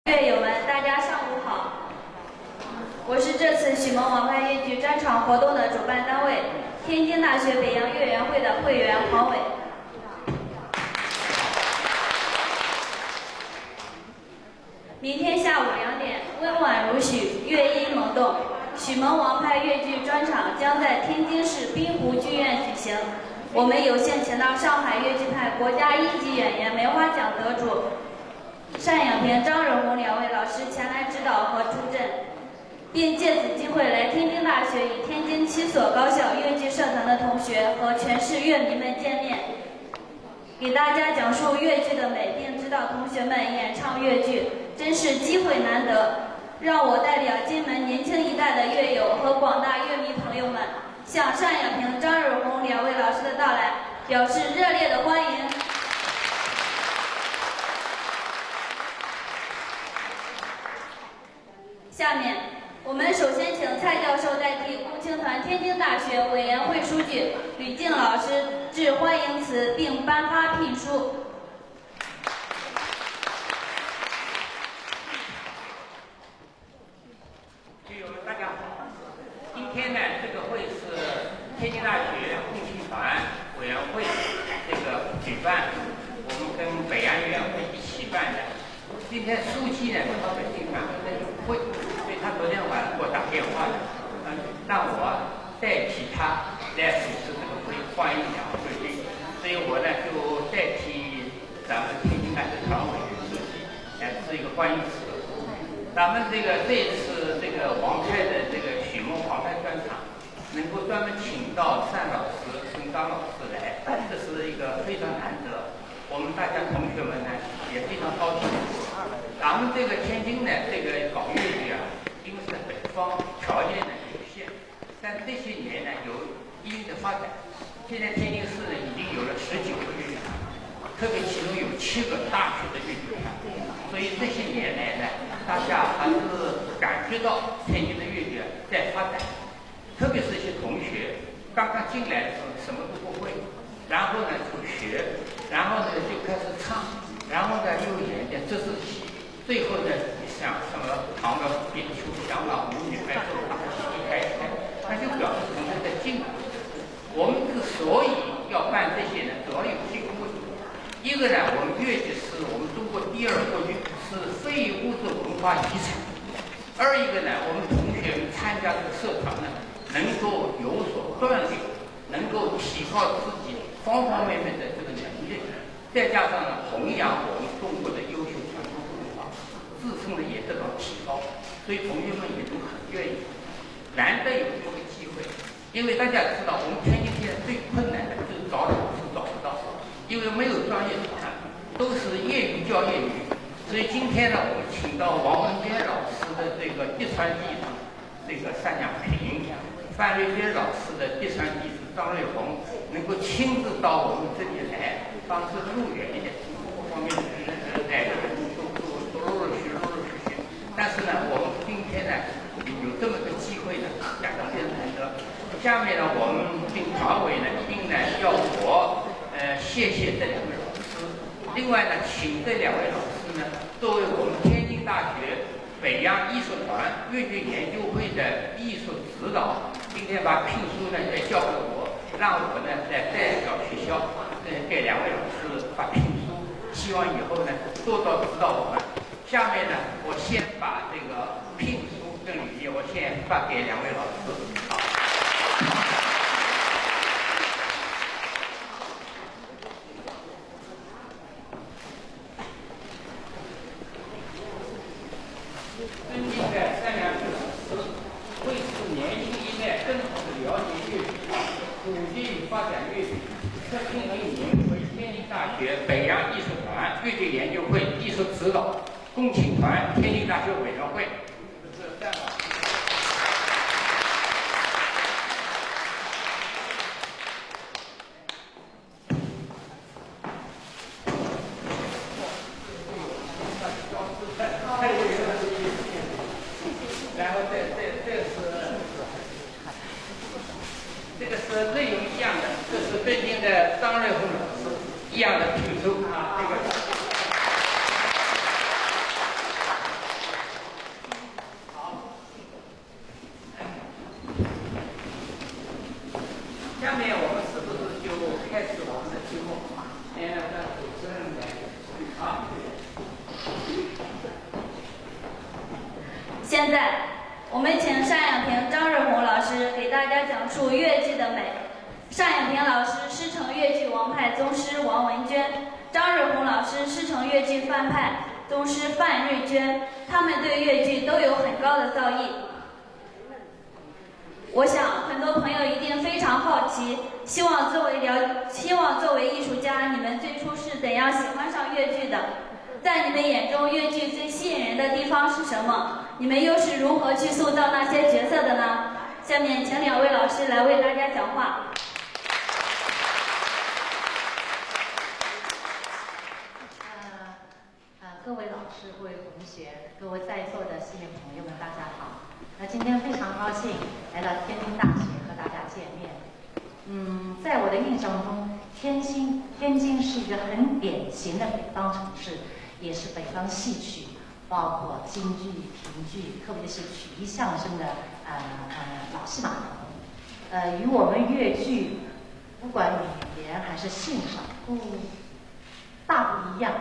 乐友们，大家上午好！我是这次许蒙王牌越剧专场活动的主办单位——天津大学北洋乐园会的会员黄伟。明天下午2点，温婉如许，乐音萌动，许蒙王牌越剧专场将在天津市滨湖剧院举行。我们有幸请到上海越剧派国家一级演员梅花奖得主单养平、张惹红2位老师前来指导和助阵，并借此机会来天津大学与天津7所高校越剧社团的同学和全市乐迷们见面，给大家讲述越剧的美，并指导同学们演唱越剧，真是机会难得。让我代表金门年轻一代的乐友和广大乐迷朋友们，向单养平、张惹红2位老师的到来表示热烈的欢迎。下面，我们首先请蔡教授代替共青团天津大学委员会书记吕静老师致欢迎词，并颁发聘书。朋友们，大家好！今天呢，这个会是天津大学共青团委员会这个举办，我们跟北洋乐园会一起办的。今天书记呢到北京办会，所以他昨天晚上给我打电话的，让我代替他来主持这个会，欢迎2位贵宾。所以我呢就代替咱们天津大学团委书记来致一个欢迎词。咱们这次这个王派的这个许蒙王派专场，能够专门请到单老师跟张老师来，这是一个非常难得。我们大家同学们呢也非常高兴。咱们这个天津呢，这个搞越剧啊，因为是在北方，条件呢有限，但这些年呢有一定的发展。现在天津市呢已经有了19个越剧团，特别其中有7个大学的越剧团，所以这些年来呢，大家还是感觉到天津的越剧在发展，特别是一些同学刚刚进来的时候什么都不会，然后呢就学，然后呢就开始唱，然后呢又演点折子戏，最后呢像什么唐伯虎点秋香啊、舞女爱奏大戏一开始，那就表示同学在进步。我们之所以要办这些呢，主要有几个目的。一个呢，我们越剧是我们中国第2国剧，是非物质文化遗产。二一个呢，我们同学们参加这个社团呢，能够有所锻炼，能够提高自己方方面面的这个能力，再加上呢，弘扬我们中国的优秀传统文化，自身呢也得到提高，所以同学们也都很愿意。难得有这么个机会，因为大家知道，我们天津现在最困难的就是找老师找不到。因为没有专业团，都是业余教业余，所以今天呢，我们请到王文坚老师的这个嫡传弟子，这个单养平，范瑞娟老师的嫡传弟子张瑞红，能够亲自到我们这里来，方式入园一点，各方面来的人都陆续。但是呢，我们今天呢有这么个机会呢，感到非常难得。下面呢，我们跟团委呢一定呢要我。谢谢这2位老师。另外呢，请这2位老师呢，作为我们天津大学北洋艺术团越剧研究会的艺术指导，今天把聘书呢再交给我，让我呢再代表学校给2位老师发聘书，希望以后呢多多指导我们。下面呢，我先把这个聘书跟履历，我先发给2位老师。好。尊敬的单养平老师，为使年轻一代更好地了解越剧，普及与发展越剧，特聘为您为天津大学北洋艺术团越剧研究会艺术指导，共青团天津大学委员会。这是单老师。然后这个是内容一样的，这是北京的张瑞红老师一样的聘书啊，这个。现在，我们请单养平、张瑞红老师给大家讲述越剧的美。单养平老师师承越剧王派宗师王文娟，张瑞红老师师承越剧范派宗师范瑞娟，他们对越剧都有很高的造诣。我想很多朋友一定非常好奇，希望作为艺术家，你们最初是怎样喜欢上越剧的？在你们眼中，越剧最吸引人的地方是什么？你们又是如何去塑造那些角色的呢？下面请2位老师来为大家讲话。各位老师、各位同学、各位在座的新年朋友们，大家好。今天非常高兴来到天津大学和大家见面。在我的印象中，天津是一个很典型的北方城市，也是北方戏曲，包括京剧、评剧，特别是曲艺相声的老戏码头。与我们越剧，不管语言还是欣赏，大不一样。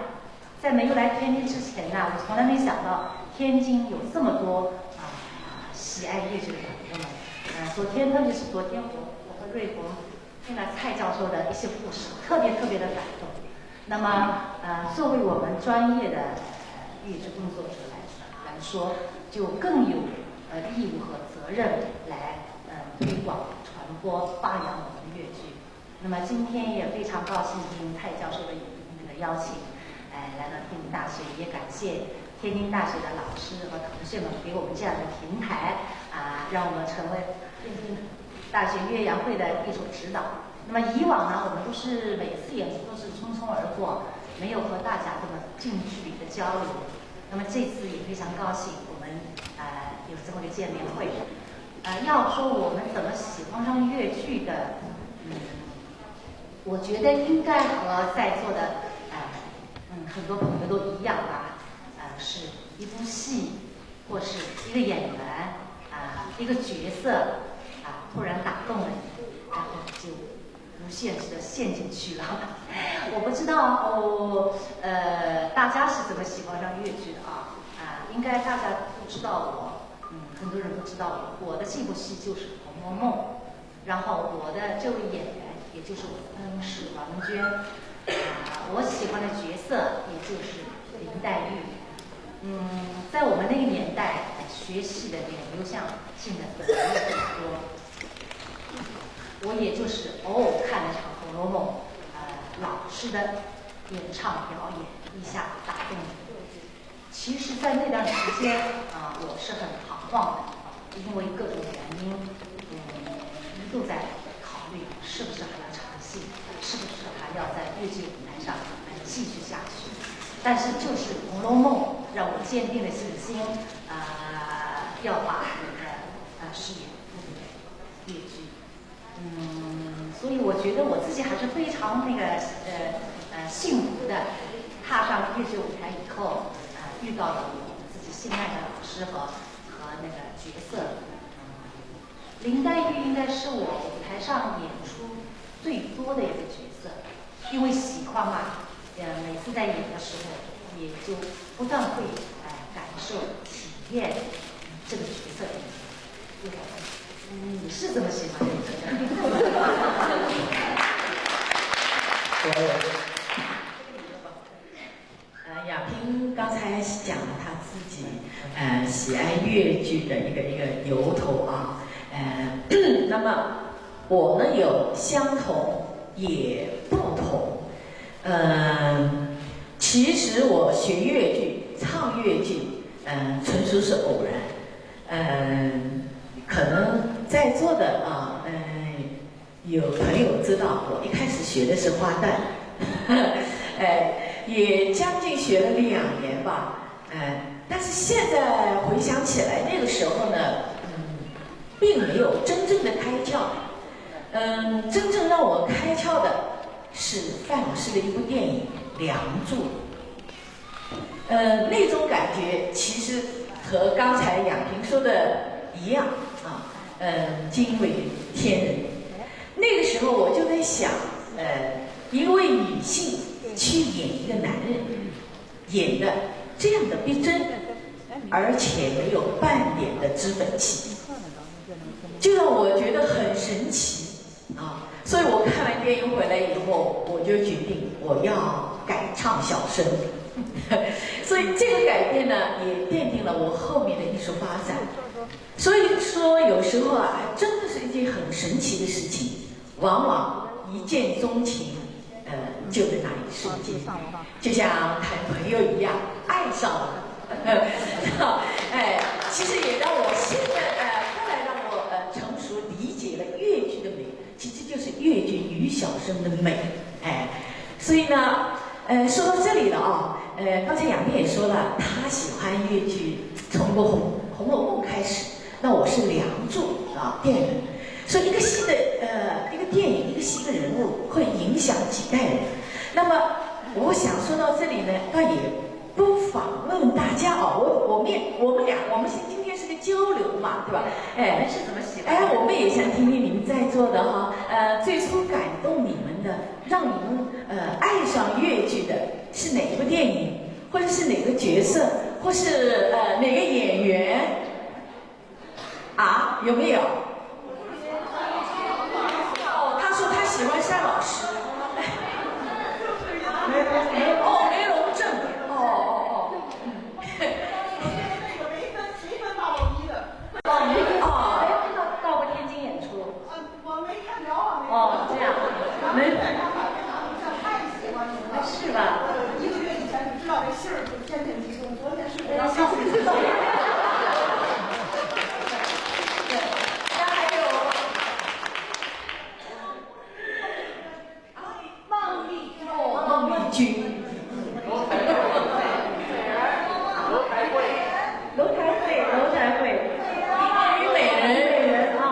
在没有来天津之前呢，我从来没想到天津有这么多喜爱越剧的朋友们。特别是昨天我和瑞红听了蔡教授的一些故事，特别的感动。那么作为我们专业的越剧工作者来说，就更有义务和责任来推广、传播、发扬我们的越剧。那么今天也非常高兴应蔡教授的邀请。来到天津大学，也感谢天津大学的老师和同学们给我们这样的平台让我们成为天津大学岳阳会的艺术指导。那么以往呢，我们都是每次演出都是匆匆而过，没有和大家这么近距离的交流。那么这次也非常高兴，我们有这么个见面会。要说我们怎么喜欢上越剧的，我觉得应该和在座的很多朋友都一样吧，是一部戏，或是一个演员一个角色突然打动了你，然后就无限制的陷进去了。我不知道大家是怎么喜欢上越剧的应该大家都知道我，很多人都知道我的这部戏就是《红楼梦》，然后我的这位演员也就是我的恩师王文娟。我喜欢的角色也就是林黛玉。在我们那个年代，学戏的流向性的本来很多。我也就是偶尔看了场《红楼梦》，老师的演唱表演一下打动我。其实，在那段时间我是很彷徨的，因为各种原因，一度在考虑是不是还要唱戏，是不是还要在越剧舞台上继续下去。但是就是《红楼梦》让我坚定了信心，要把我的事业付给越剧。所以我觉得我自己还是非常幸福的，踏上越剧舞台以后，遇到了我自己心爱的老师和那个角色。林黛玉应该是我舞台上演出最多的一个角色，因为喜欢嘛，每次在演的时候，也就不断会感受、体验这个角色的意思。你是怎么喜欢这个？亚萍刚才讲了他自己喜爱越剧的一个由头那么我呢有相同也不同。其实我学越剧、唱越剧，纯属是偶然。可能在座的有朋友知道，我一开始学的是花旦，也将近学了2年吧。但是现在回想起来，那个时候呢，并没有真正的开窍。真正让我开窍的是范老师的一部电影《梁祝》。那种感觉其实和刚才亚萍说的一样惊为天人。那个时候我就在想，一位女性去演一个男人，演的这样的逼真，而且没有半点的脂粉气，就让我觉得很神奇啊！所以我看完电影回来以后，我就决定我要改唱小生。所以这个改变呢，也奠定了我后面的艺术发展。所以说，有时候啊，还真的是一件很神奇的事情，往往一见钟情，就在那一瞬间，就像谈朋友一样，爱上了。其实也让我现在后来让我成熟理解了粤剧的美，其实就是粤剧女小生的美。所以呢，说到这里了啊，刚才杨幂也说了，她喜欢粤剧，从《红楼梦》开始。那我是《梁祝》啊，电影。所以一个戏的一个电影，一个戏一个人物，会影响几代人。那么我想说到这里呢，倒也不妨问问大家啊，我们今天是个交流嘛，对吧？你是怎么喜欢？我们也想听听你们在座的哈，最初感动你们的，让你们爱上粤剧的是哪一部电影，或者是哪个角色，或是哪个演员？啊，有没有？哦，他说他喜欢单老师。梅龙正。到过天津演出。我没看着。这样。没看着，太喜欢你了。是吧？1个月以前就知道这信儿就天天激动，昨天是我要上去。孟丽君，楼台会，女美人啊！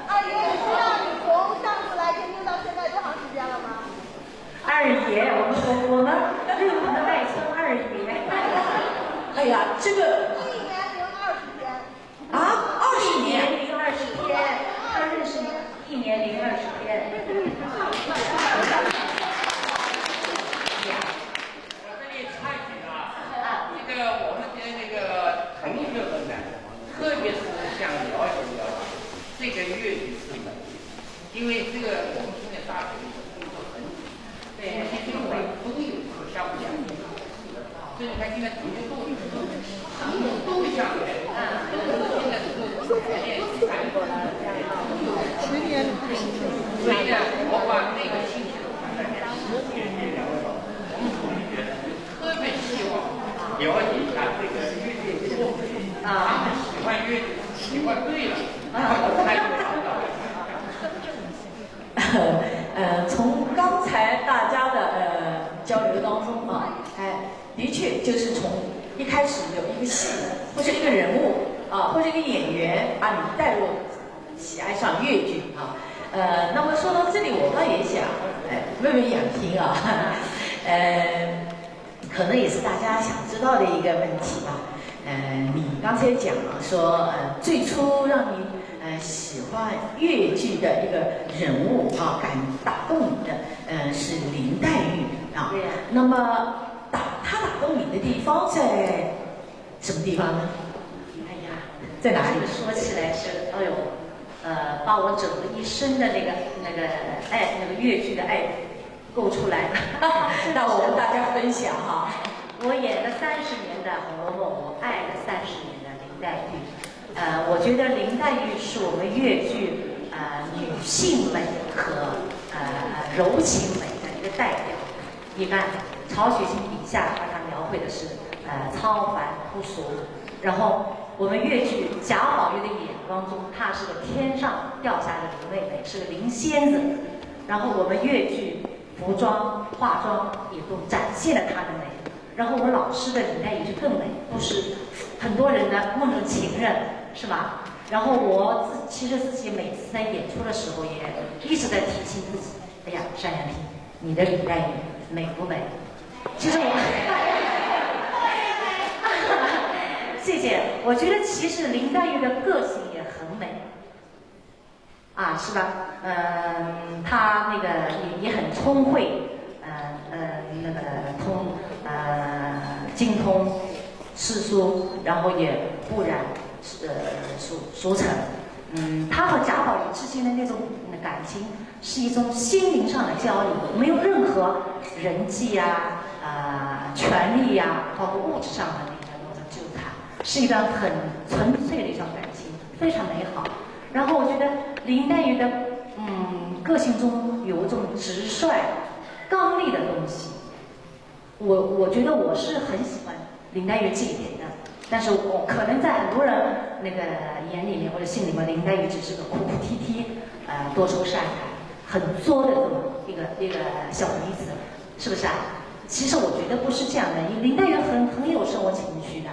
二爷，你知道你从上次来天津到现在多长时间了吗？二爷，我们对我们的外称二爷。哎呀，这个1年零20天。啊，20年零20天，他认识你1年零20天。我这里插一句啊，我们的同学们呢，特别是想了解这个粤语是什么，因为我们现在大学里工作很紧，这些都有可相互讲的，所以你看现在同学都想来，现在是练习才过来。所以呢，我把这个信息传达给我们同学，特别希望了解一下这个粤剧作品，他们喜欢粤剧，喜欢对了，才有找到。从刚才大家的交流当中啊，的确就是从一开始有一个戏或者一个人物啊，或者一个演员把你带入喜爱上粤剧啊。那么说到这里，我倒也想问问杨婷啊，可能也是大家想知道的一个问题吧。你刚才讲了说，最初让你喜欢粤剧的一个人物啊，打动你的是林黛玉啊。那么她打动你的地方在什么地方呢？哎呀，在哪里？说起来是，把我整个一生的那个粤剧的爱勾出来了。那我跟大家分享哈。我演了30年的《红楼梦》，我爱了30年的林黛玉。我觉得林黛玉是我们粤剧女性美和柔情美的一个代表。你看曹雪芹笔下把她描绘的是超凡脱俗，然后我们粤剧贾宝玉的眼光中，她是个天上掉下来的林妹妹，是个林仙子。然后我们粤剧服装化妆也都展现了她的美。然后我老师的林黛玉就更美，不是很多人的梦中情人，是吧？然后我其实自己每次在演出的时候，也一直在提醒自己：哎呀，单眼皮，你的林黛玉美不美？其实谢谢。我觉得其实林黛玉的个性也很美，是吧？她那个也很聪慧，精通诗书，然后也不染俗尘。他和贾宝玉之间的那种感情是一种心灵上的交流，没有任何人际权利包括物质上的那种纠缠，是一段很纯粹的一种感情，非常美好。然后我觉得林黛玉的个性中有一种直率、刚烈的东西。我觉得我是很喜欢林黛玉这一点的。但是我可能在很多人那个眼里面或者心里面，林黛玉只是个哭哭啼啼、多愁善感、很作的这么一个小女子，是不是啊？其实我觉得不是这样的，林黛玉很有生活情趣的，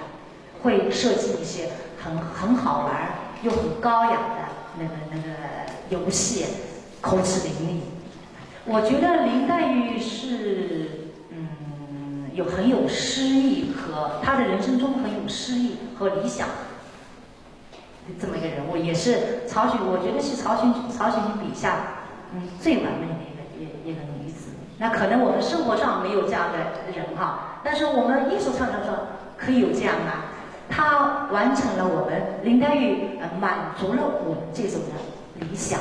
会设计一些很好玩又很高雅的那个游戏，口齿伶俐。我觉得林黛玉是很有诗意和他的人生中很有诗意和理想，这么一个人物，也是曹雪，我觉得是曹雪芹笔下最完美的一个女子。那可能我们生活上没有这样的人哈，但是我们艺术上可以有这样的。她完成了我们林黛玉满足了我们这种的理想，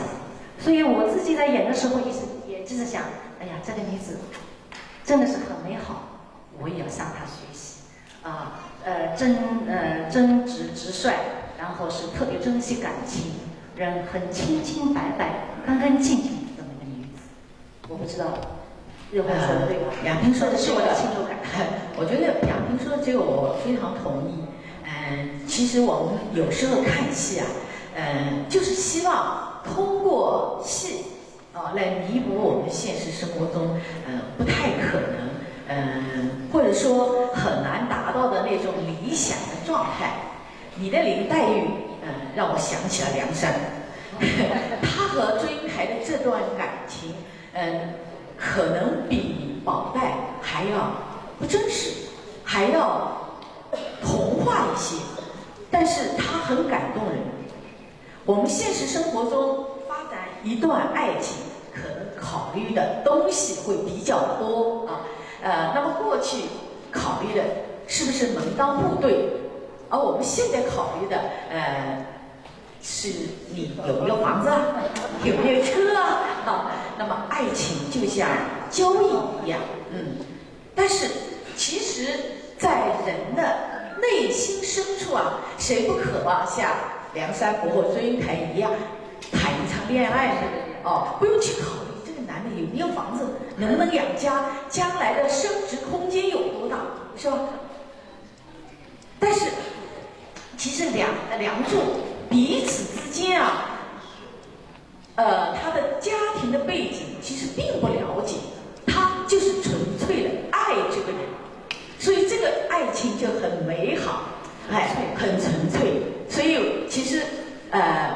所以我自己在演的时候也就是想，哎呀，这个女子真的是很美好。我也要向他学习真直率，然后是特别珍惜感情，人很清清白白、干干净净的这么一个女子。我不知道日红说的对吧？杨萍说的是我的亲属感。我觉得杨萍说的这个我非常同意。其实我们有时候看戏就是希望通过戏来弥补我们现实生活中不太可能。或者说很难达到的那种理想的状态。你的林黛玉，让我想起了梁山，她和祝英台的这段感情，可能比宝黛还要不真实，还要童话一些，但是它很感动人。我们现实生活中发展一段爱情，可能考虑的东西会比较多那么过去考虑的是不是门当户对，而我们现在考虑的是你有没有房子有没有车那么爱情就像交易一样，但是其实在人的内心深处谁不渴望像梁山伯和祝英台一样谈一场恋爱呢？不用去考虑男的有没有房子，能不能养家，将来的升值空间有多大，是吧？但是其实梁祝彼此之间他的家庭的背景其实并不了解，他就是纯粹的爱这个人，所以这个爱情就很美好，很纯粹。所以其实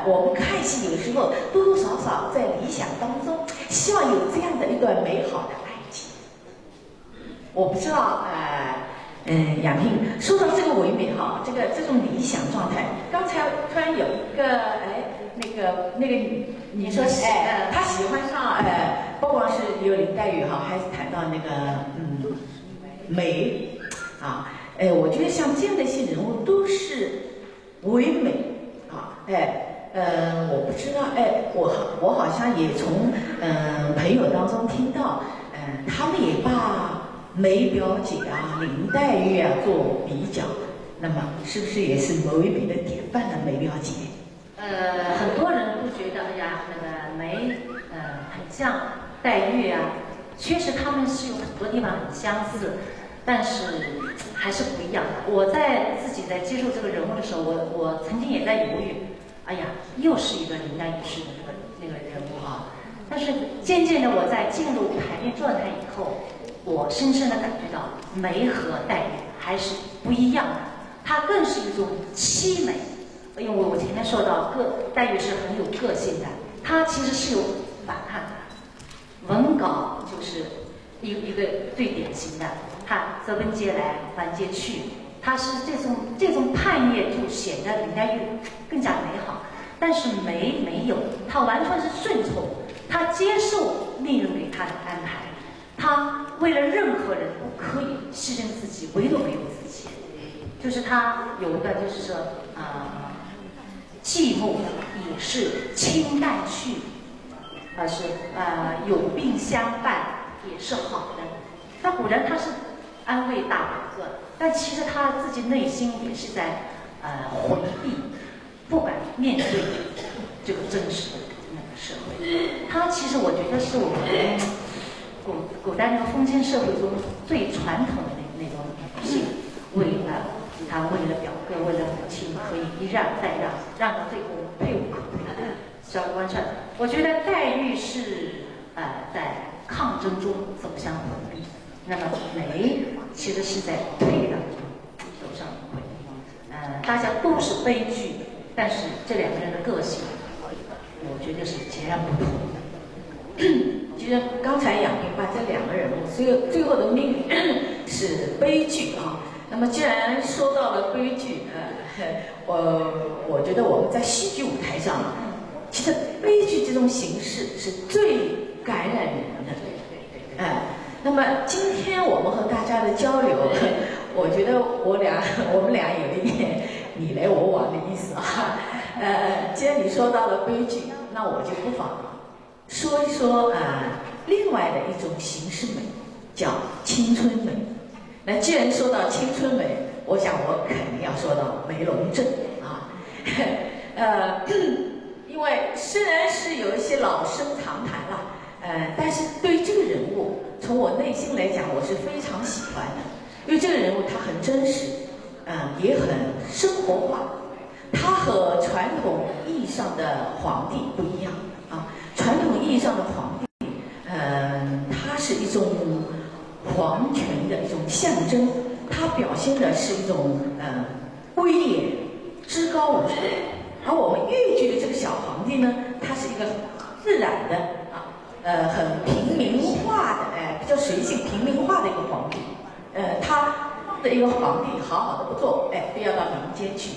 我们看戏有时候多多少少在理想当中希望有这样的一段美好的爱情。我不知道杨萍说到这个唯美这种理想状态，刚才突然有一个那个你说她喜欢上不光是有林黛玉还是谈到那个美我觉得像这样的一些人物都是唯美我不知道我好像也从朋友当中听到他们也把梅表姐林黛玉做比较，那么是不是也是唯美的典范的梅表姐？很多人都觉得那个梅很像黛玉确实他们是有很多地方很相似，但是还是不一样的。我在自己在接受这个人物的时候，我曾经也在犹豫，又是一个林黛玉式的那个人物但是渐渐的我在进入排练状态以后，我深深的感觉到梅和黛玉还是不一样的，它更是一种凄美。因为我前面说到黛玉是很有个性的，她其实是有反叛的。文稿就是一个最典型的，她择文嗟来还嗟去，她是这种叛逆就显得林黛玉更加美好。但是梅没有，她完全是顺从，她接受命运给她的安排，她为了任何人都可以牺牲自己，唯独没有自己。写，就是他有一个就是说寂寞也是清淡去，是有病相伴也是好的。那古人他是安慰大伯个，但其实他自己内心也是在回避，不敢面对这个真实的那个社会。他其实我觉得是我们古代那个封建社会中最传统的那种女性，为了表哥，为了母亲，可以一让再让，让到最后退无可退的小官场。我觉得黛玉是在抗争中走向回避，那么梅其实是在退让中走向回避。大家都是悲剧，但是这两个人的个性，我觉得是截然不同的。其实刚才杨平把这两个人物，最后的命运是悲剧啊。那么既然说到了悲剧，我觉得我们在戏剧舞台上，其实悲剧这种形式是最感染人的。那么今天我们和大家的交流，我觉得我们俩有一点你来我往的意思啊。既然你说到了悲剧，那我就不妨说一说另外的一种形式美，叫青春美。那既然说到青春美，我想我肯定要说到梅龙镇啊。因为虽然是有一些老生常谈了，但是对于这个人物，从我内心来讲，我是非常喜欢的。因为这个人物他很真实，也很生活化。他和传统意义上的皇帝不一样啊。传统意义上的皇帝，它是一种皇权的一种象征，它表现的是一种威严、至高无上。而我们越剧的这个小皇帝呢，他是一个自然的很平民化的，比较随性、平民化的一个皇帝。他的一个皇帝好好的不做，非要到民间去。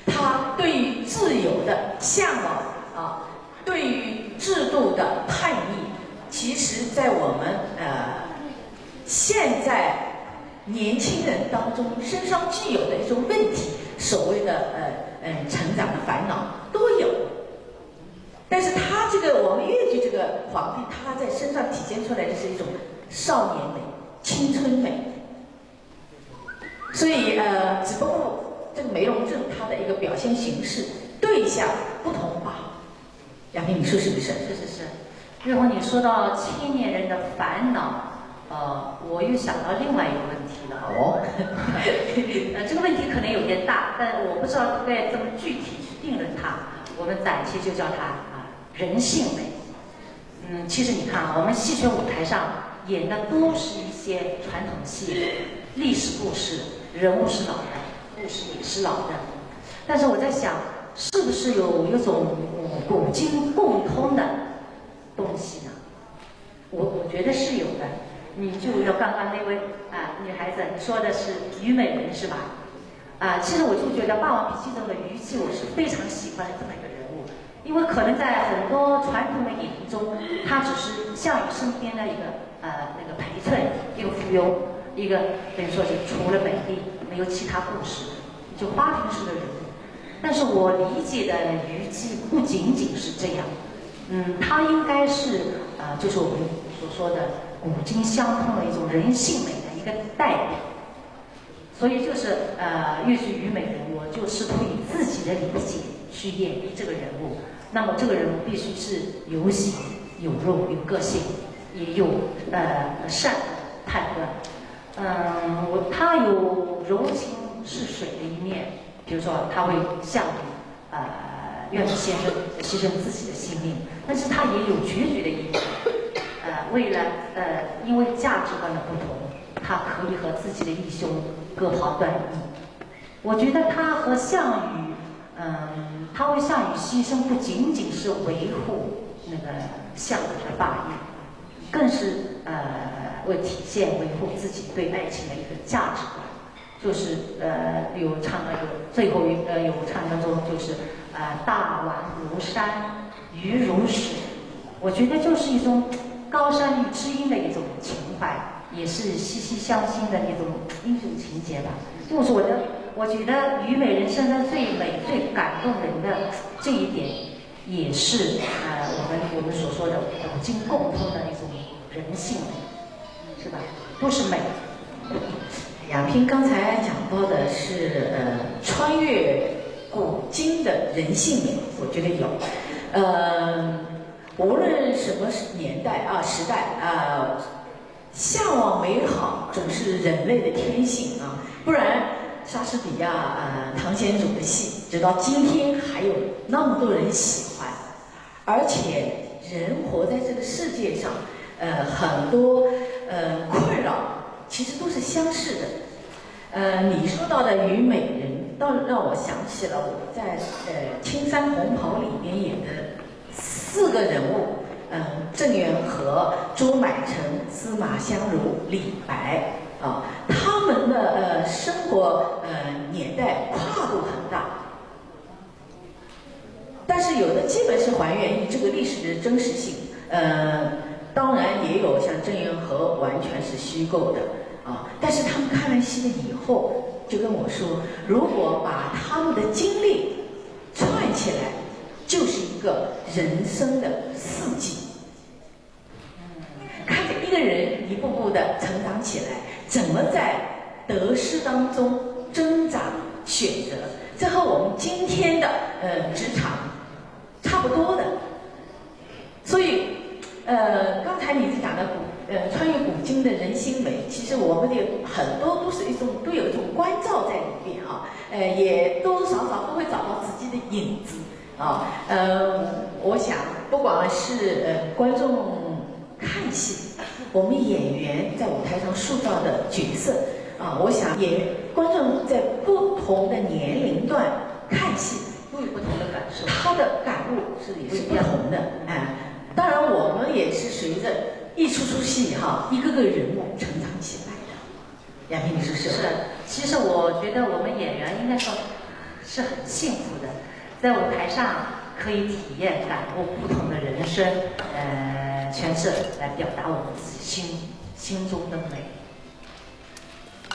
他对于自由的向往对于制度的叛逆，其实在我们现在年轻人当中身上具有的一种问题，所谓的成长的烦恼都有。但是他这个我们越剧这个皇帝，他在身上体现出来的是一种少年美、青春美。所以只不过这个梅龙镇它的一个表现形式对象不同吧。杨平，你说是不是？是。如果你说到青年人的烦恼，我又想到另外一个问题了。这个问题可能有点大，但我不知道该怎么具体去定论它。我们暂且就叫它人性美。其实你看我们戏曲舞台上演的都是一些传统戏，历史故事，人物是老的，故事也是老的。但是我在想，是不是有一种古今共通的东西呢？我觉得是有的。你就要刚刚那位女孩子说的是虞美人是吧？其实我就觉得《霸王别姬》中的虞姬，我是非常喜欢的这么一个人物，因为可能在很多传统的演绎中，她只是项羽身边的一个那个陪衬，一个附庸，一个等于说是除了美丽没有其他故事，就花瓶式的人物。但是我理解的虞姬不仅仅是这样，她应该是就是我们所说的古今相通的一种人性美的一个代表。所以就是越剧虞美人，我就试图以自己的理解去演绎这个人物。那么这个人物必须是有喜有肉有个性，也有善的判断。他有柔情似水的一面，比如说他会项羽愿意牺牲自己的性命，但是他也有决绝的一面。为了因为价值观的不同，他可以和自己的义兄各跑断翼。我觉得他和项羽，他为项羽牺牲不仅仅是维护那个项羽的霸业，更是为体现维护自己对爱情的一个价值观。就是有唱那个最后有唱当中就是大王如山，鱼如水。我觉得就是一种高山遇知音的一种情怀，也是息息相惜的一种英雄情节节吧。就是我觉得虞美人生的最美、最感动人的这一点，也是我们所说的古今共通的一种人性美，是吧？都是美。亚萍刚才讲到的是穿越古今的人性美，我觉得有。无论什么年代啊、时代啊，向往美好总是人类的天性啊，不然莎士比亚唐贤祖的戏，直到今天还有那么多人喜欢。而且人活在这个世界上，很多困扰其实都是相似的。你说到的虞美人，倒让我想起了我在青山红袍里面演的4个人物，郑元和、朱买臣、司马相如、李白啊，他们的生活年代跨度很大，但是有的基本是还原于这个历史的真实性，当然也有像郑元和完全是虚构的啊，但是他们看完戏了以后就跟我说，如果把他们的经历串起来，就是一个人生的4季。看着一个人一步步的成长起来，怎么在得失当中挣扎选择，这和我们今天的职场差不多的。所以刚才你讲的穿越古今的人心美，其实我们的很多都有一种关照在里面啊，也多多少少都会找到自己的影子啊。我想不管是观众看戏，我们演员在舞台上塑造的角色啊，我想观众在不同的年龄段看戏都有不同的感受，他的感悟也是不同的。当然我们也是随着一出戏哈，一个个人物成长起来的。亚萍，你说是？是的，其实我觉得我们演员应该说是很幸福的，在舞台上可以体验感悟不同的人生，诠释来表达我们自己心中的美，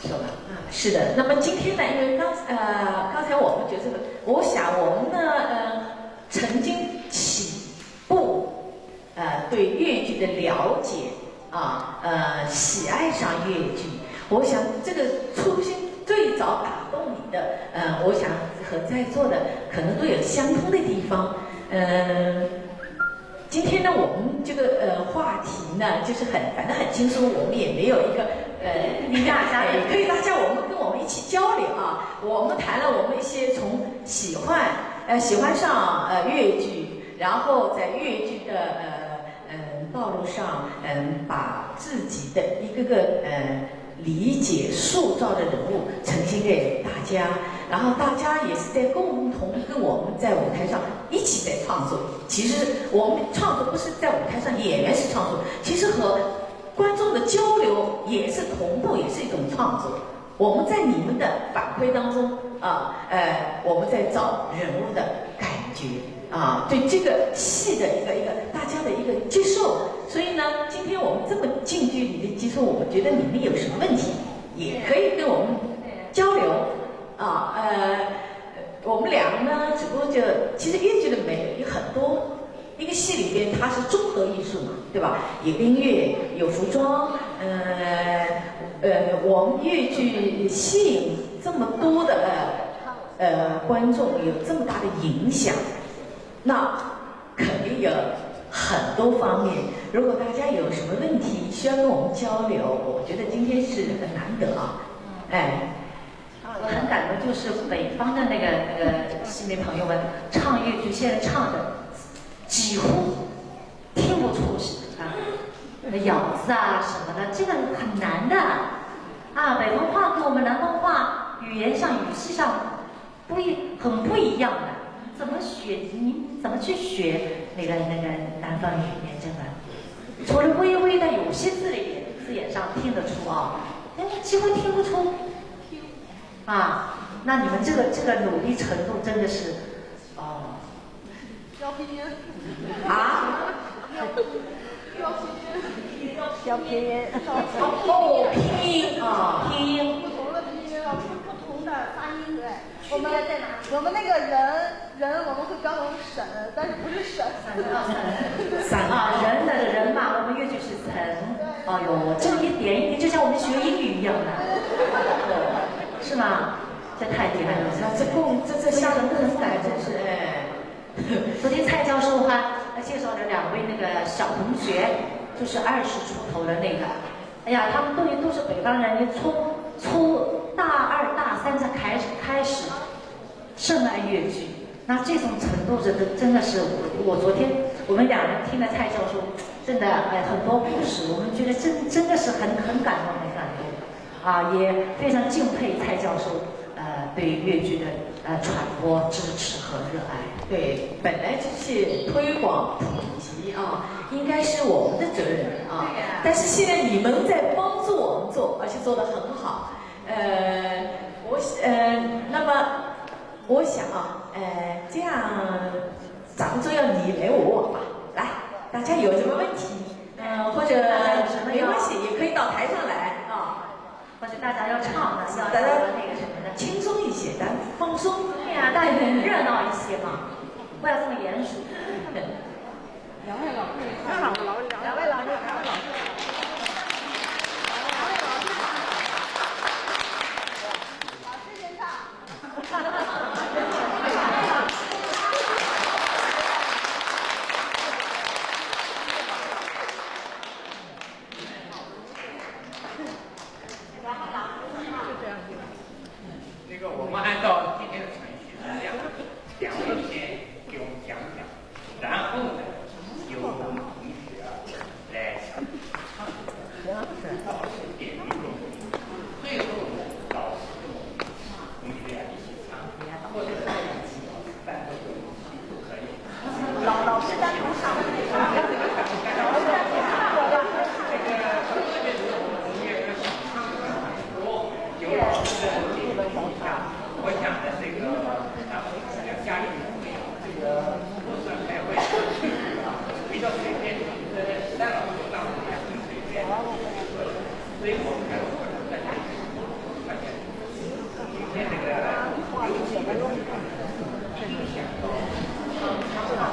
是吧？是的。那么今天呢，因为刚才我们觉得，我想我们呢曾经起步对粤剧的了解啊，喜爱上粤剧，我想这个初心最早打动你的，我想和在座的可能都有相通的地方。今天呢，我们这个话题呢，就是反正很轻松，我们也没有一个可以大家跟我们一起交流啊。我们谈了我们一些从喜欢上粤剧，然后在粤剧的道路上，把自己的一个个理解塑造的人物呈现给大家，然后大家也是在共同跟我们在舞台上一起在创作。其实我们创作不是在舞台上演员是创作，其实和观众的交流也是同步，也是一种创作。我们在你们的反馈当中我们在找人物的感觉啊，对这个戏的一个大家的一个接受。所以呢，今天我们这么近距离的接触，我觉得你们有什么问题也可以跟我们交流啊。我们两个呢，只不过其实粤剧的美有很多，一个戏里边它是综合艺术嘛，对吧？有音乐，有服装，我们粤剧吸引这么多的观众，有这么大的影响，那肯定有很多方面。如果大家有什么问题需要跟我们交流，我觉得今天是很难得啊。我很感动，就是北方的那个戏迷朋友们唱粤剧，现在唱的几乎听不出咬字啊什么的，这个很难的啊。北方话跟我们南方话语言上、语气上很不一样的，怎么学？你怎么去学那个南方语言？真的，除了微微的有些字眼上听得出啊，但是几乎听不出。那你们这个努力程度真的是，教拼音教拼音，拼音拼音，不同的拼音要拼我们那个人我们会标成神，但是不是神。神啊，人的人嘛，我们粤剧是神。哎呦，这一点一点就像我们学英语一样的，是吗？这太厉害了！这下人不能改，真是哎。昨天蔡教授还介绍了2位那个小同学，就是20出头的那个。哎呀，他们都是北方人，从大2、大3才开始深爱粤剧。那这种程度真的是我昨天我们2人听了蔡教授真的很多故事，我们觉得真的是很感动，很感动啊，也非常敬佩蔡教授对粤剧的传播、支持和热爱。对，本来就是推广普及啊，应该是我们的责任啊。但是现在你们在帮助我们做，而且做得很好。那么我想啊，这样咱们就要你来我往吧。来，大家有什么问题，或者没关系，也可以到台上来啊。或者大家要唱的，要大家那个什么的，轻松一些，咱放松。对呀，大家热闹一些嘛，不要这么严肃。两位老师。老师先唱。那个我们按照今天的程序是这样的，2位先给我们讲讲，然后呢由我们同学来唱，老师点名中，最后呢老师跟我们同学一起唱，或者是单独都可以。老师单独唱。我想的这个家里这个不算开会，比较随便，3老师上也很随便，所以我们看大家发现今天这个有几个影响到他这个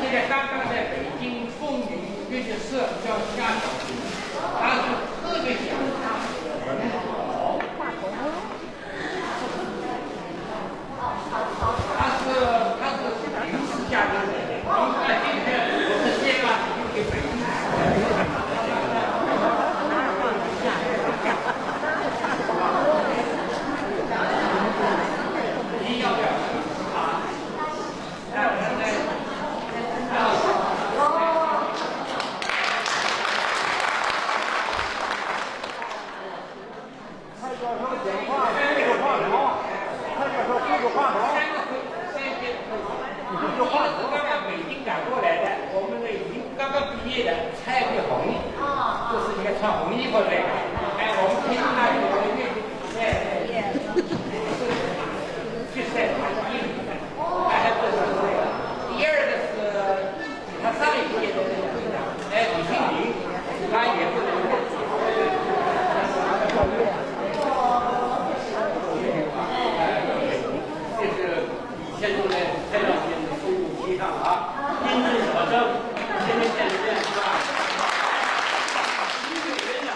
现在刚刚在北京风云越剧社叫夏小平，他是特别想很好，他是临时加进来的，今天我是先把你给北京。您要不要啊？刚刚北京赶过来的，我们的已经刚刚毕业的蔡玉红，就是一个穿红衣服的，我们天津大学的粤剧比赛，决赛团第1名的，这是第2个是他上一届的那个队长，李庆林，他也是这是以前都在蔡老师的风骨期上啊，英俊小生，现在是吧？1个人的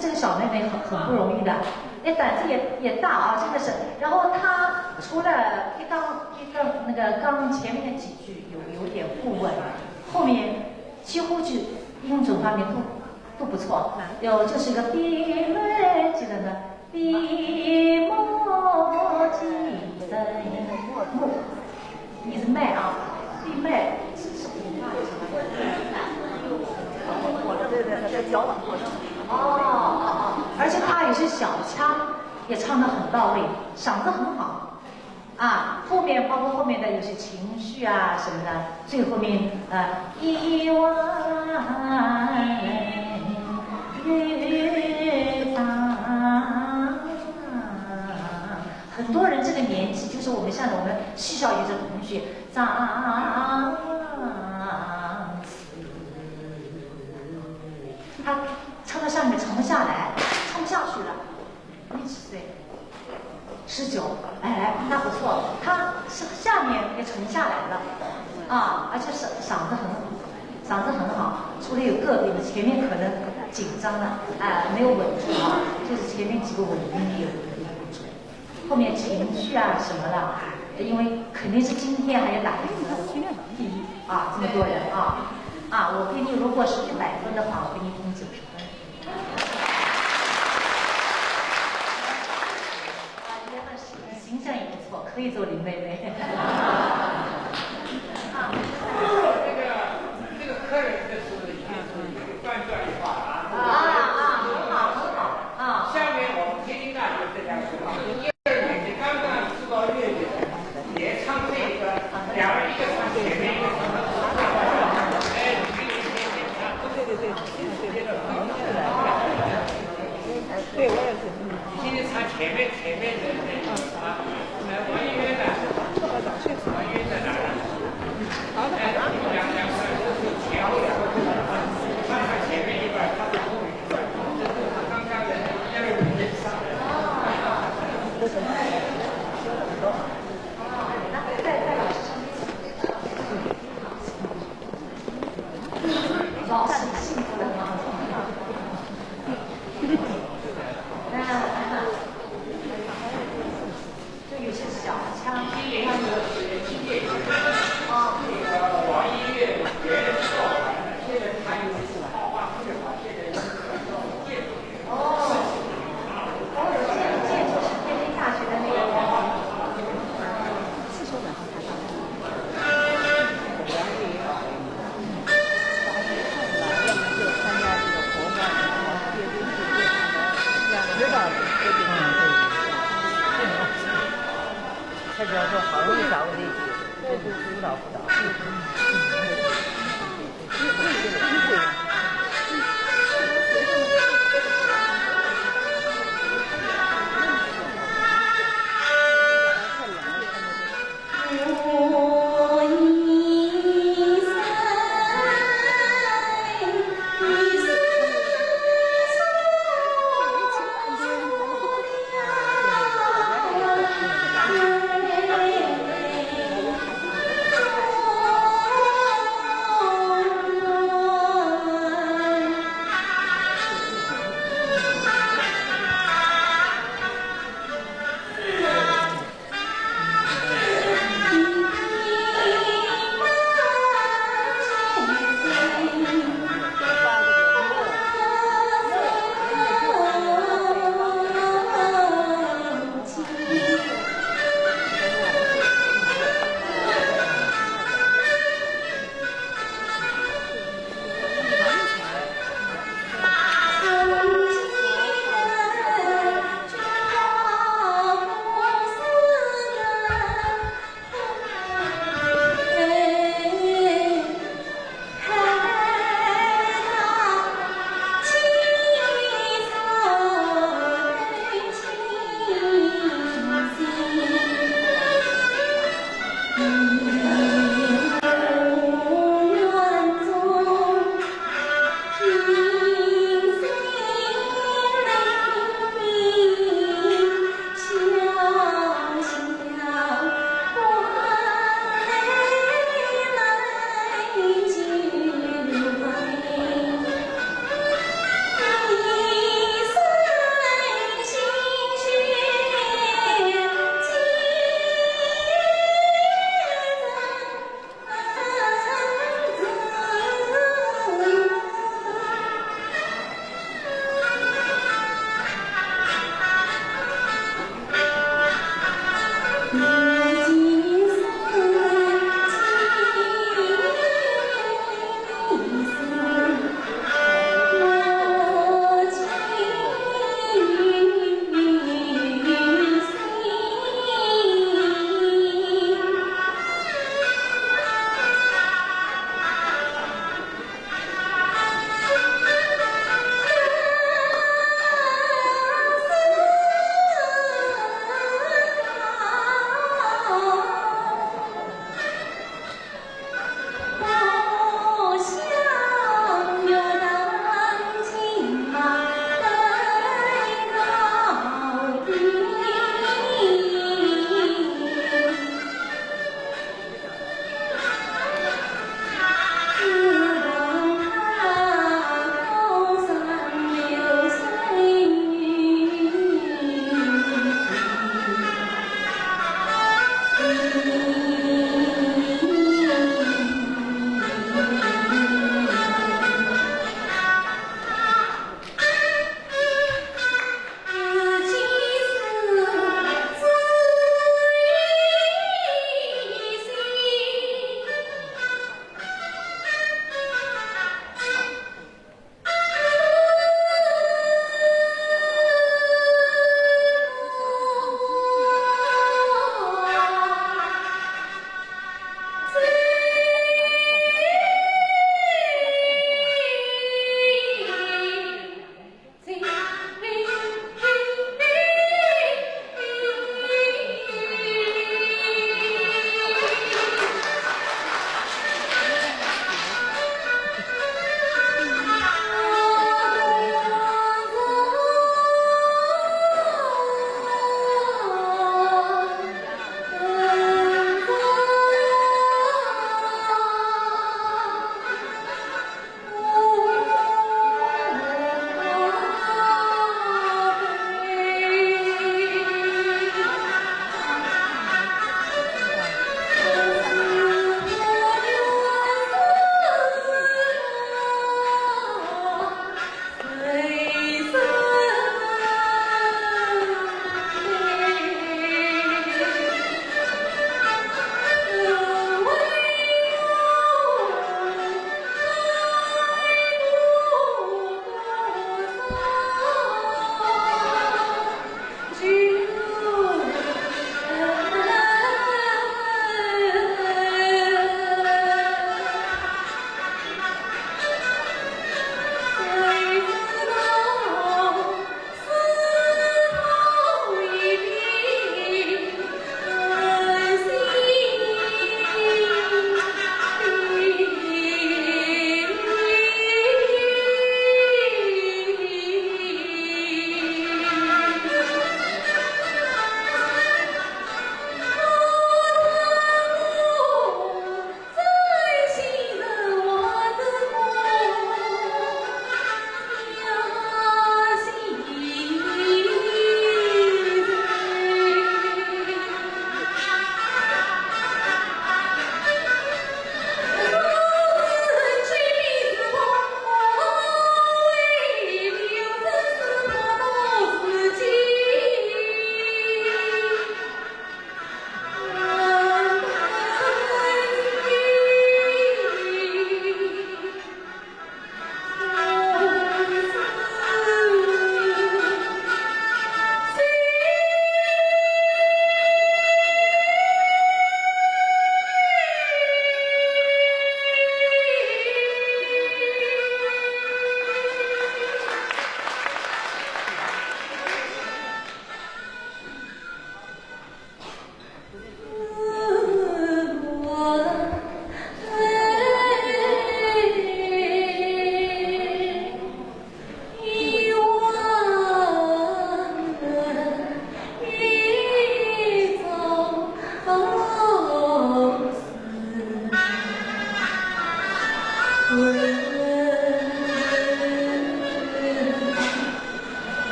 这个小妹妹很不容易的，胆子也大啊，真的是。然后她除了一刚那个刚前面的几句有点不稳，后面几乎就音准方面都不错。就是一个闭门记得呢，闭目记得目，你是麦啊，闭麦是古话什么？而且他也是小腔，也唱得很到位，嗓子很好啊。后面包括后面的有些情绪啊什么的，最后面一湾月长，很多人这个年纪，就是我们像我们戏小语的同学，他唱到上面唱不下来，唱不下去了。你几岁？19。哎，那不错，他下面也沉下来了啊，而且嗓子很好。除了有个别的前面可能紧张了，没有稳住啊，就是前面几个稳音有不准，后面情绪啊什么的，因为肯定是今天还要打第一啊，这么多人啊。我给你，如果是100分的话，我给你评90分。形象也不错，可以做林妹妹。这个客人就是已经是有断话很好。下面我们天津大学这家学校，12年级刚刚知道粤语的，也唱这个，两人一个唱前面，一个唱后面。对，我也是。你现在唱前面的王一渊的，王一渊在哪儿？好的，两个前后两个，他唱前面一段，他唱后面一段，这是刚刚的12年级上的。在老师身边，老师幸福的很好。就有些小腔，王一岳原少，现在他有画画特别好，现在有建筑。建筑是天津大学的那个。他只要说好容易找个地区，这就是辅导。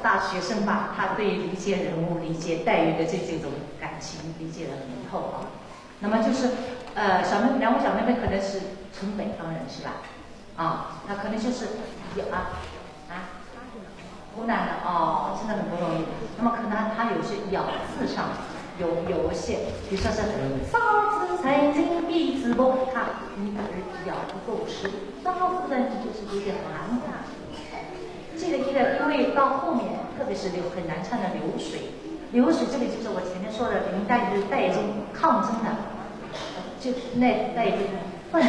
大学生吧，他对于理解人物、理解黛玉的这种感情理解的很透啊。那么就是两位小妹妹可能是纯北方人是吧？啊，那可能就是湖南的哦，真的很不容易。那么可能他有些咬字上有一些，比如说是嫂子才进鼻子不，他你咬不够实，嫂子的你就是有点含糊。这个因为到后面，特别是很难唱的流水，流水这里就是我前面说的林黛玉带一种抗争的，就带一种愤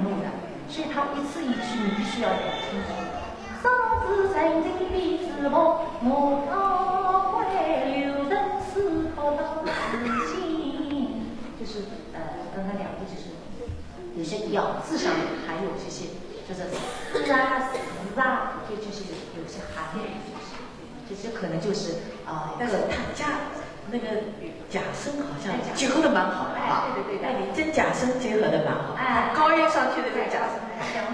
怒的，所以他一字一句你必须要搞清楚。嫂子曾经鼻子摸，摸到会留人思考到自己，就是刚才两个就是有些咬字上还有这些，就是死啊，就是有些含义，这些可能就是但是他那个假声好像结合的蛮好的啊，对，那你真假声结合的蛮好，高音上去的这个假声，两个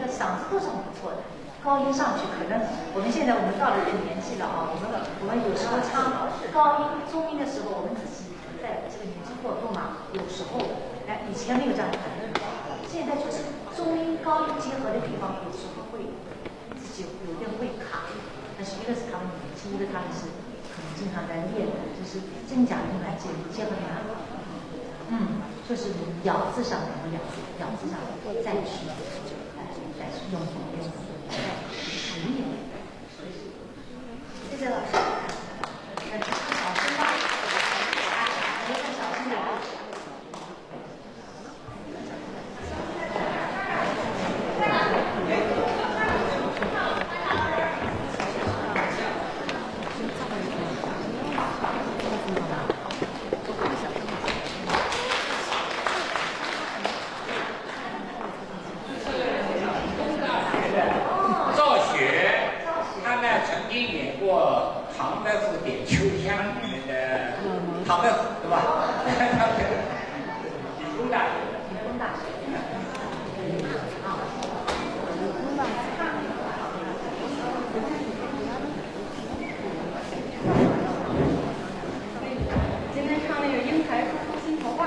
那个嗓子都是很不错的。高音上去，可能我们现在到了这个年纪了啊，我们有时候唱高音、中音的时候，我们自己在这个年纪过渡嘛，有时候以前没有这样的感觉，现在就是中音、高音结合的地方，有时候会自己有点会卡，但是一个是他们年轻，一个他们是可能经常在练的，就是真假音来结合的蛮好。就是咬字上两个咬字上再去用实力。谢谢老师。小心吧，小心点。唐伯虎点秋香里面的唐伯虎，对吧？理工大学。今天唱那个英台说出心头话。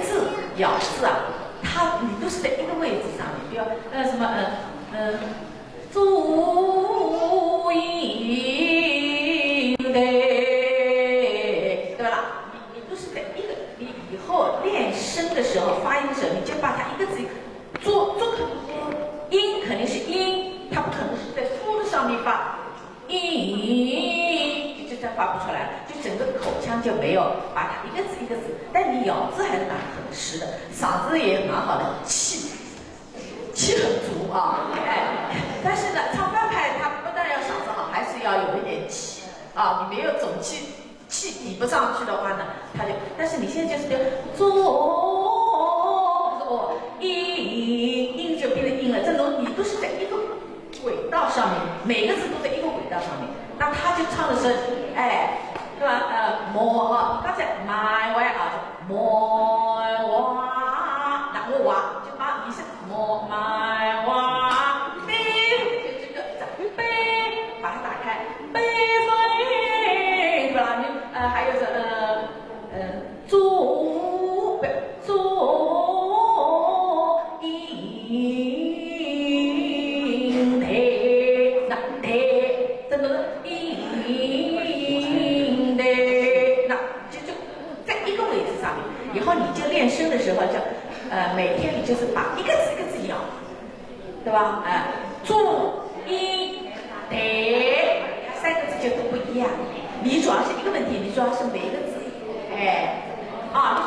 字咬字啊，你都是在一个位置上面，比如什么注音的，对吧？你都是在一个，你以后练声的时候发音的时候，你就把它一个字做音肯定是音，它不可能是在夫的上面发音，就这样发不出来了，就整个口腔就没有把它一个字一个字，但你咬字还是蛮很实的，嗓子也蛮好的，气很足啊，但是呢，唱翻拍它不但要嗓子好，还是要有一点气啊，你没有总气抵不上去的话呢，它就，但是你现在就是做音就变成音了，这种你都是在一个轨道上面，每个字都在一个轨道上面，那他就唱的是，对吧？刚才买歪啊，买哇，那我哇就把你是买哇，杯就这个杯，把它打开，杯飞，对吧？你还有做音的，那的，这个音的，那就在一个位置上面。以后你就练声的时候，就每天你就是把一个字一个字咬，对吧？注音的三个字就都不一样。你主要是一个问题，你主要是每一个字，你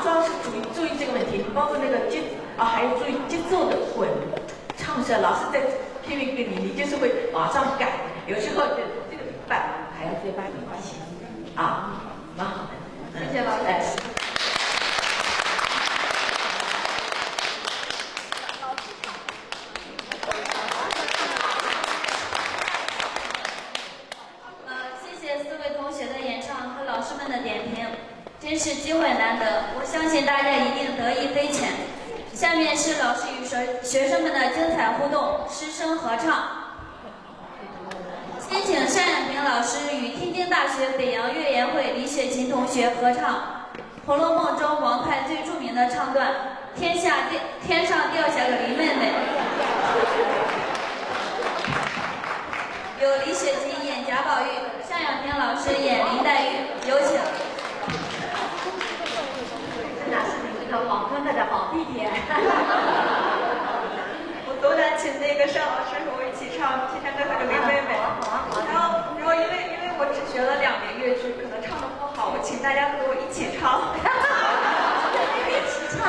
主要是注意这个问题，包括那个还有注意节奏的稳，唱的时候老师在拼命跟你就是会往上改，有时候这个办还要再办点关系啊，蛮好的，谢谢老师。谢谢4位同学的演唱和老师们的点评，真是机会难得，我相信大家一定得益匪浅。下面是老师与学生们的精彩互动，师生合唱。先请单亚萍老师与天津大学北洋乐研会李雪琴同学合唱《红楼梦》中王派最著名的唱段《天上掉下个林妹妹》，由李雪琴演贾宝玉，单亚萍老师演林黛玉，有请。真的是你这个好哥哥的好弟弟。我多想请那个单老师和我一起唱《天上掉下个林妹妹》。然后因为我只学了2年越剧，可能唱得不好，我请大家和我一起唱。一起唱，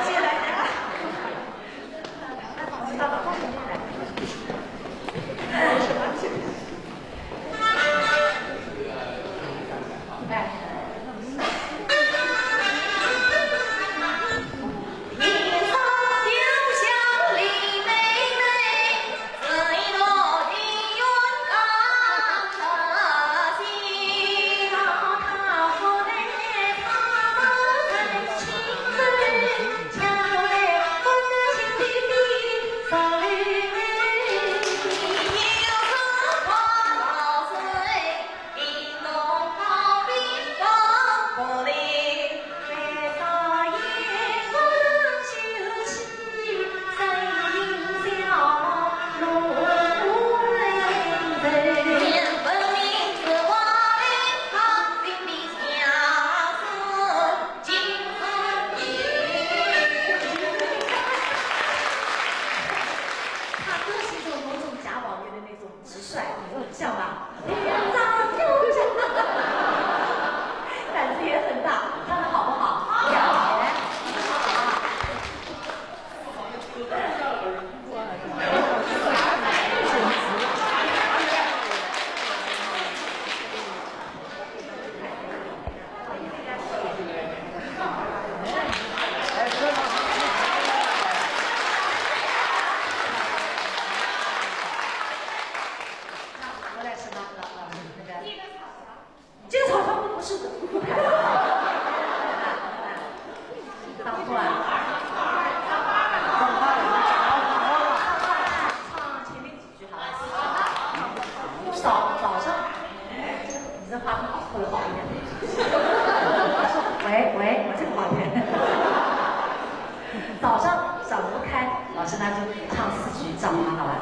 谢谢大家。到了后面来。什么曲？他老师那就唱4句照他，好吧？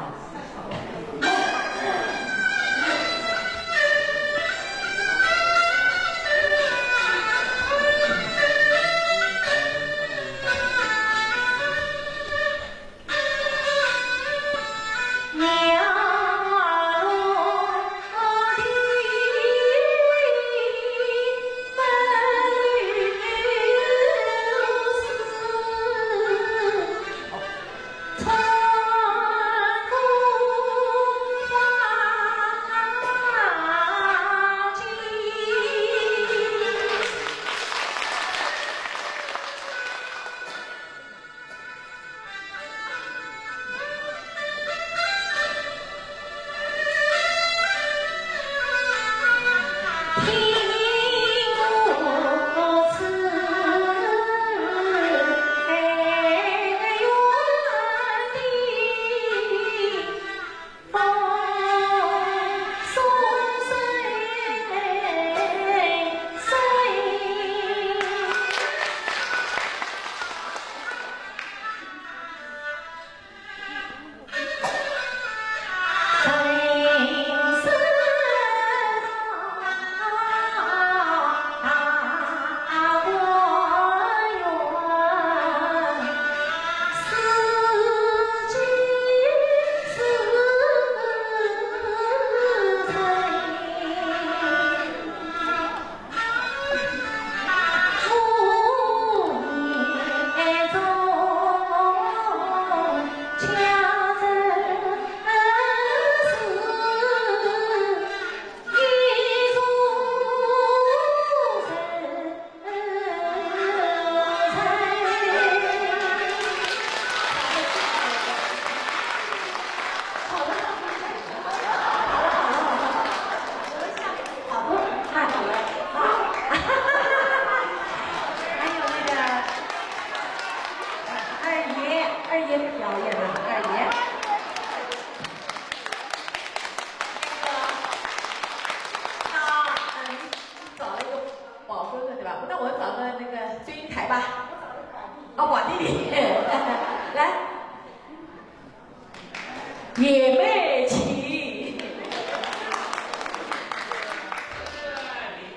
姐妹情。理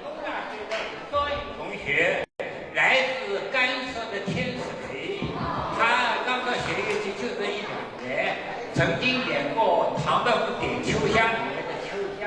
工大学的庄宇同学，来自甘肃的天使培，他刚刚学乐器就这1、2年，曾经演过唐伯虎点秋香里面的秋香。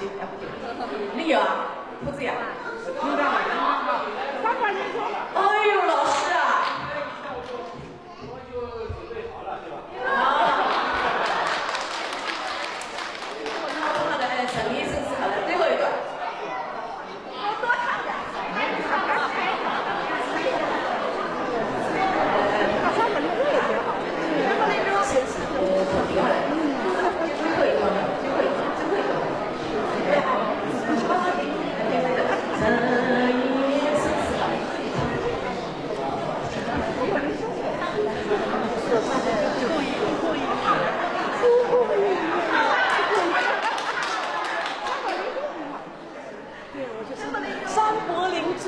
就你有啊？胡子呀？哎呦，老师啊！好的，陈医生是好的，最后一段。多唱点。山柏林中。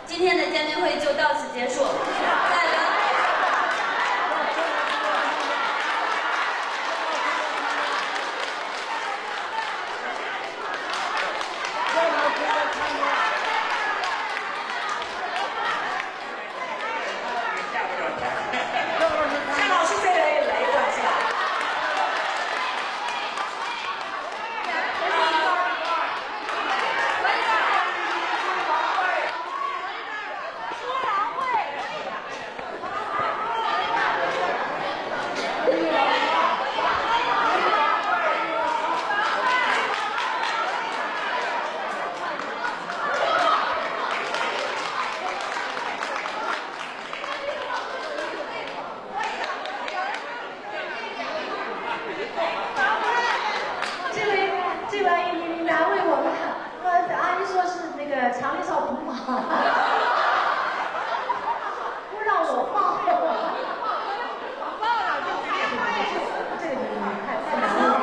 今天的见面会就到此结束。夏老师这个也来一段是吧？这位你难为我了，阿姨说是那个强力少童嘛，不让我报，这个你太难为我。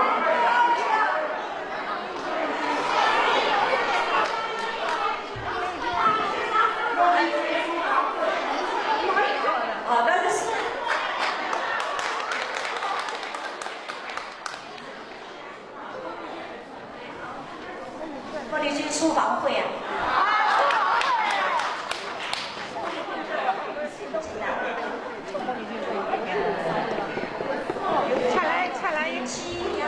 啊，那就是。你去书房会啊？菜来一期呀！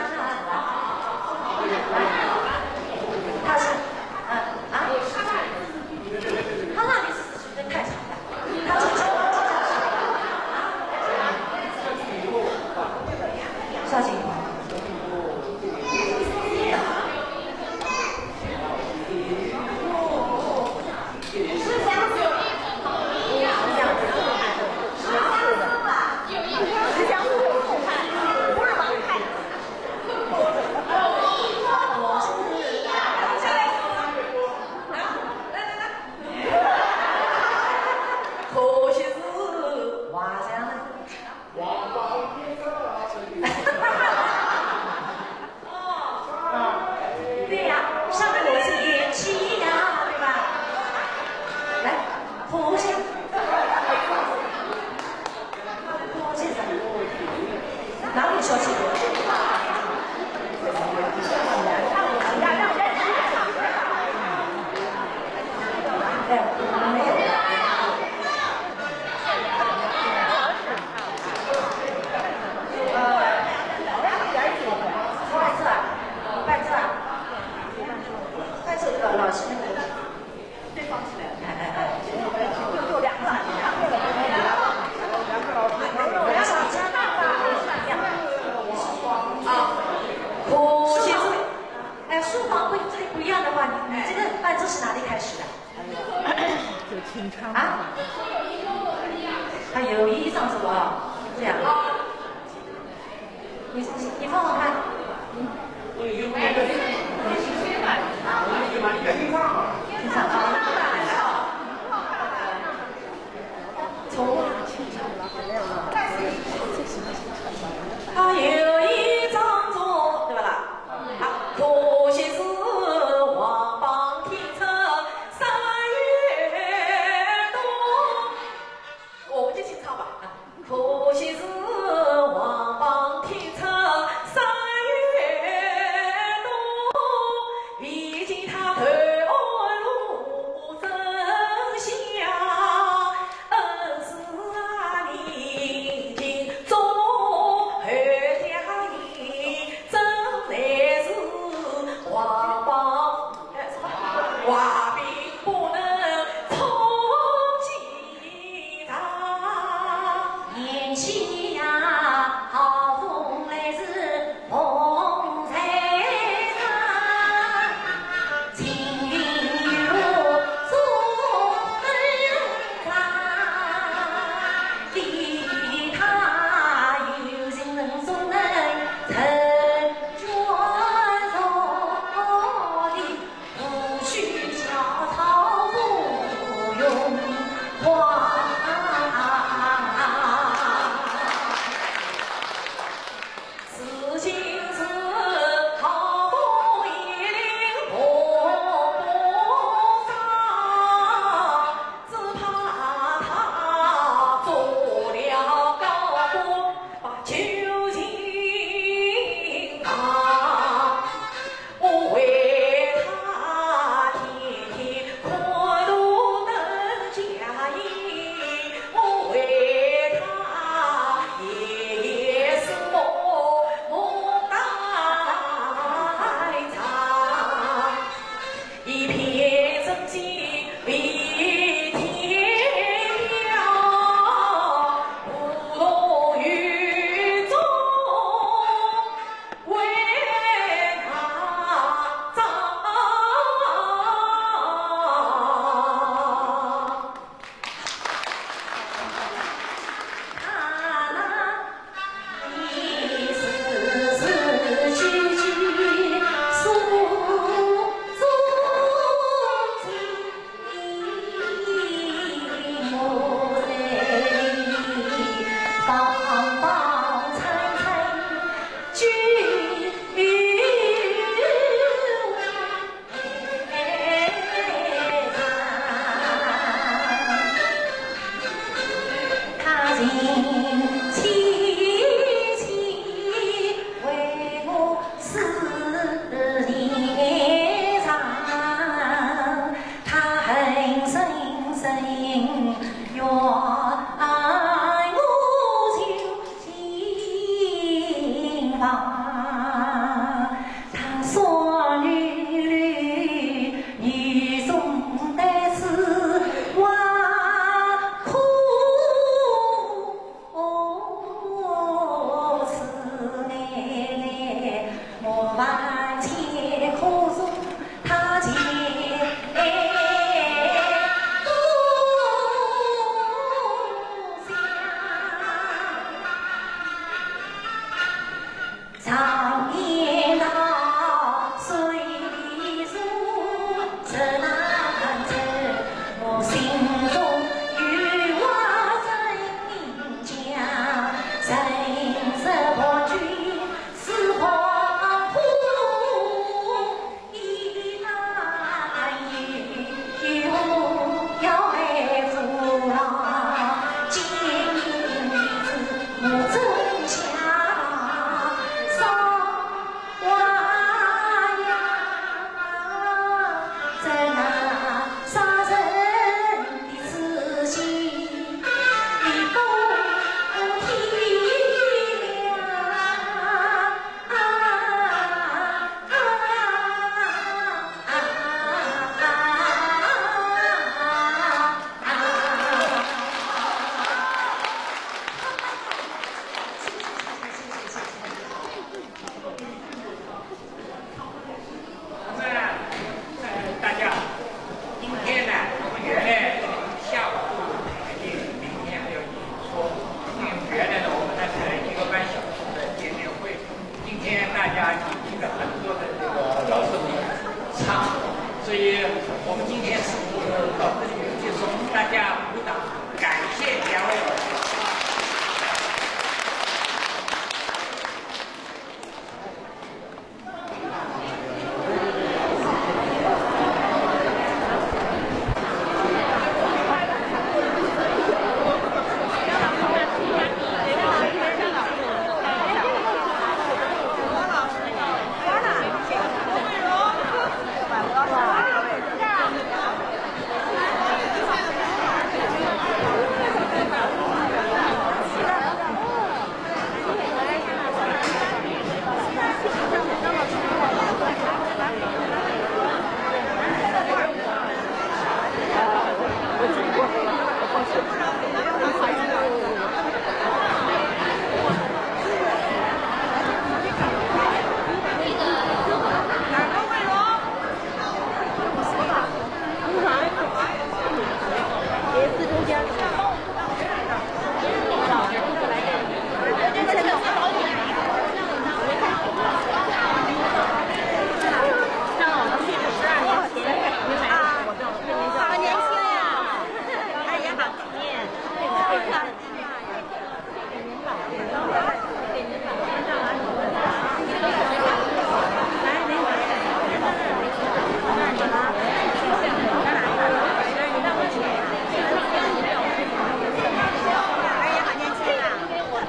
他是，他那里是时间太长了，他是稍请。但是老师那个对方起来，就两个，我想加大吧，啊，可惜是，哎，书房会不一样的话，你这个伴奏是哪里开始的？就清唱啊？他有一上是吧？这样。你放放看。他有一张桌，对吧啦？啊，可惜是王榜天策3月多。我们就清唱吧。可惜是王榜天策3月多，毕竟他头路真香，恩师啊你今中后家里真乃是王榜话并不能充其长，言起呀好风来是风财长，情有所本长，对他有情人所能成专手的，无需悄悄不用话。事情是好风一领破波上，只怕他做了高官把囚禁他，我为他天天宽度等嫁衣，我为他夜夜思梦待长，一片真心为天飘，不落雨中为他长。他那一丝丝句句诉衷情，我在里帮帮衬衬君他人凄凄为我思念长，他恨深深愿我就心房，他双女女女中带是挖苦。此奶奶我万千苦楚，他前多想，常言道水里树真难成，我心中有话真讲，人生破军是黄土，一旦有要爱父老，今日我真想上花呀，真难。我们今天是到这里。